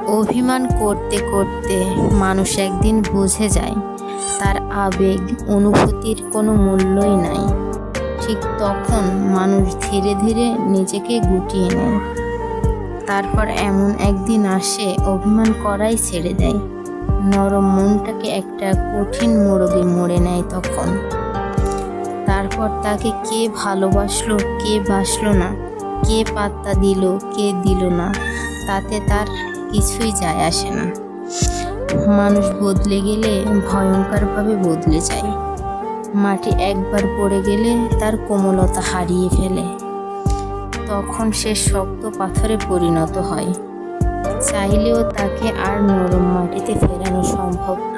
অভিমান করতে করতে মানুষ একদিন বুঝে যায় তার আবেগ অনুভূতির কোনো মূল্যই নাই। ঠিক তখন মানুষ ধীরে ধীরে নিজেকে গুটিয়ে নেয়। তারপর এমন একদিন আসে অভিমান করাই ছেড়ে দেয়। নরম মনটাকে একটা কঠিন মোড়কে মোড়ে নেয় তখন। তারপর তাকে কে ভালোবাসলো কে বাসলো না, কে পাত্তা দিল কে দিল না, তাতে তার কিছুই যায় আসে না। মানুষ বদলে গেলে ভয়ঙ্করভাবে বদলে যায়। মাটি একবার পড়ে গেলে তার কোমলতা হারিয়ে ফেলে। তখন সে শক্ত পাথরে পরিণত হয়। চাইলেও তাকে আর নরম মাটিতে ফেরানো সম্ভব না।